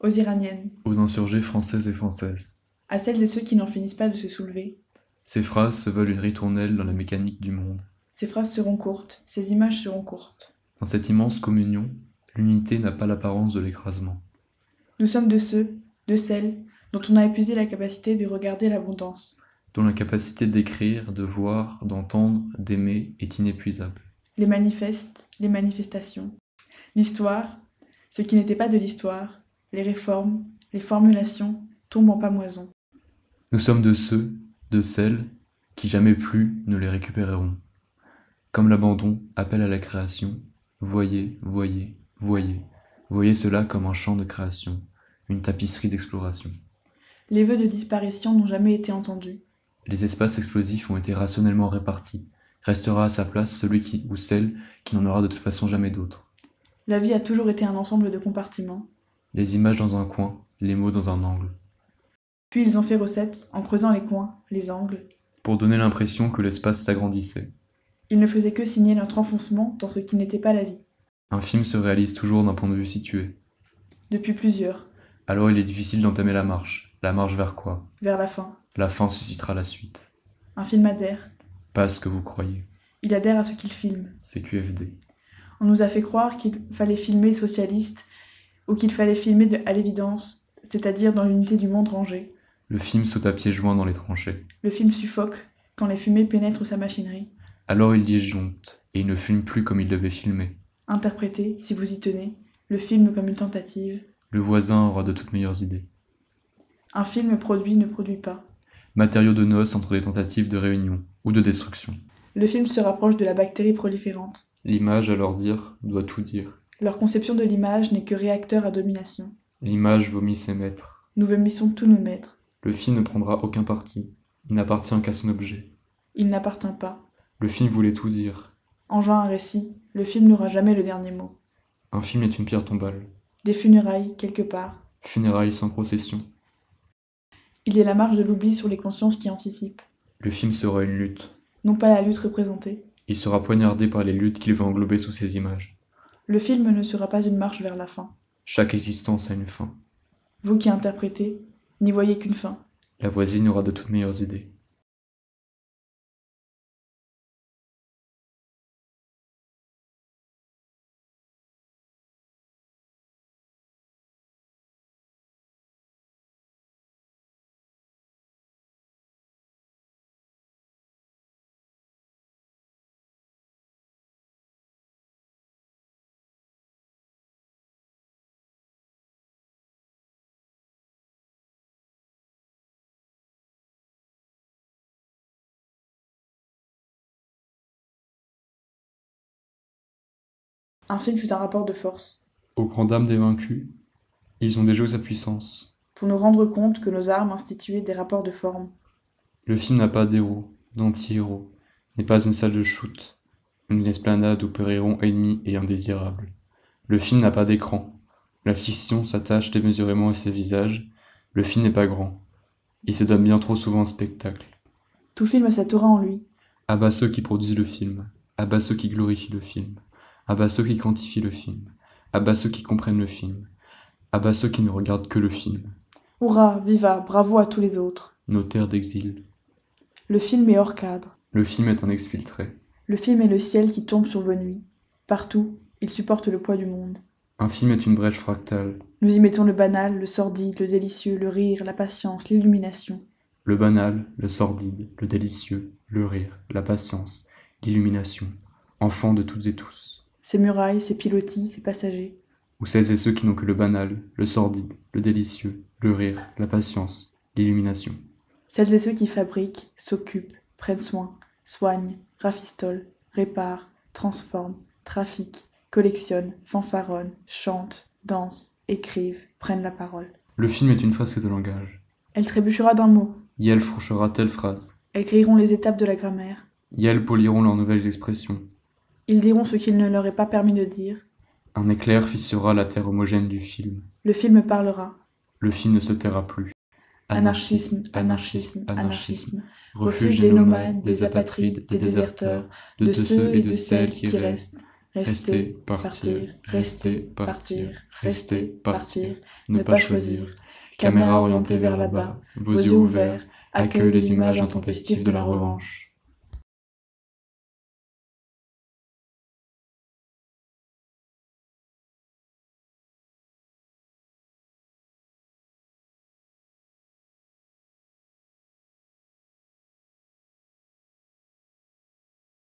aux Iraniennes, aux insurgés françaises et françaises. à celles et ceux qui n'en finissent pas de se soulever. Ces phrases se veulent une ritournelle dans la mécanique du monde. Ces phrases seront courtes, ces images seront courtes. Dans cette immense communion, l'unité n'a pas l'apparence de l'écrasement. Nous sommes de ceux, de celles, dont on a épuisé la capacité de regarder l'abondance, dont la capacité d'écrire, de voir, d'entendre, d'aimer est inépuisable. les manifestes, les manifestations, l'histoire, ce qui n'était pas de l'histoire, les réformes, les formulations tombent en pamoison. Nous sommes de ceux, de celles, qui jamais plus ne les récupéreront. Comme l'abandon appelle à la création, voyez, voyez, voyez, voyez cela comme un champ de création, une tapisserie d'exploration. Les vœux de disparition n'ont jamais été entendus. Les espaces explosifs ont été rationnellement répartis. Restera à sa place celui qui ou celle qui n'en aura de toute façon jamais d'autre. La vie a toujours été un ensemble de compartiments. Les images dans un coin, les mots dans un angle. Puis ils ont fait recette en creusant les coins, les angles. Pour donner l'impression que l'espace s'agrandissait. Ils ne faisaient que signer notre enfoncement dans ce qui n'était pas la vie. Un film se réalise toujours d'un point de vue situé. Depuis plusieurs. Alors il est difficile d'entamer la marche. La marche vers quoi? Vers la fin. La fin suscitera la suite. Un film adhère. Pas ce que vous croyez. Il adhère à ce qu'il filme. C'est QFD. On nous a fait croire qu'il fallait filmer socialiste ou qu'il fallait filmer à l'évidence, c'est-à-dire dans l'unité du monde rangé. Le film saute à pieds joints dans les tranchées. Le film suffoque quand les fumées pénètrent sa machinerie. Alors il disjoncte, et il ne filme plus comme il devait filmer. Interprétez, si vous y tenez, le film comme une tentative. Le voisin aura de toutes meilleures idées. Un film produit ne produit pas. Matériaux de noces entre des tentatives de réunion ou de destruction. Le film se rapproche de la bactérie proliférante. L'image, à leur dire, doit tout dire. Leur conception de l'image n'est que réacteur à domination. L'image vomit ses maîtres. Nous vomissons tous nos maîtres. Le film ne prendra aucun parti. Il n'appartient qu'à son objet. Il n'appartient pas. Le film voulait tout dire. En juin un récit, le film n'aura jamais le dernier mot. Un film est une pierre tombale. Des funérailles, quelque part. Funérailles sans procession. Il y a la marge de l'oubli sur les consciences qui anticipent. Le film sera une lutte. Non pas la lutte représentée. Il sera poignardé par les luttes qu'il veut englober sous ses images. Le film ne sera pas une marche vers la fin. Chaque existence a une fin. Vous qui interprétez, n'y voyez qu'une fin. La voisine aura de toutes meilleures idées. Un film fut un rapport de force. Aux grandes dames des vaincus, ils ont déjoué sa puissance. Pour nous rendre compte que nos armes instituaient des rapports de forme. Le film n'a pas d'héros, d'anti-héros, n'est pas une salle de shoot, une esplanade où périront ennemis et indésirables. Le film n'a pas d'écran. La fiction s'attache démesurément à ses visages. Le film n'est pas grand. Il se donne bien trop souvent un spectacle. Tout film a cette aura en lui. À bas ceux qui produisent le film, à bas ceux qui glorifient le film, à bas ceux qui quantifient le film, à bas ceux qui comprennent le film, à bas ceux qui ne regardent que le film. Hurrah, viva, bravo à tous les autres. Nos terres d'exil. Le film est hors cadre. Le film est un exfiltré. Le film est le ciel qui tombe sur vos nuits. Partout, il supporte le poids du monde. Un film est une brèche fractale. Nous y mettons le banal, le sordide, le délicieux, le rire, la patience, l'illumination. Le banal, le sordide, le délicieux, le rire, la patience, l'illumination, enfants de toutes et tous. Ces murailles, ces pilotis, ces passagers. Ou celles et ceux qui n'ont que le banal, le sordide, le délicieux, le rire, la patience, l'illumination. Celles et ceux qui fabriquent, s'occupent, prennent soin, soignent, rafistolent, réparent, transforment, trafiquent, collectionnent, fanfaronnent, chantent, dansent, écrivent, prennent la parole. Le film est une fresque de langage. Elle trébuchera d'un mot. Yel franchira telle phrase. Elles grilleront les étapes de la grammaire. Yel poliront leurs nouvelles expressions. Ils diront ce qu'il ne leur est pas permis de dire. Un éclair fissura la terre homogène du film. Le film parlera. Le film ne se taira plus. Anarchisme, anarchisme, anarchisme. Refuge des nomades, des apatrides, des déserteurs, de ceux et de celles qui restent. Rester, partir, rester, partir, rester, partir, ne pas choisir. Caméra orientée vers là-bas, vos yeux ouverts accueillent les images intempestives de la revanche.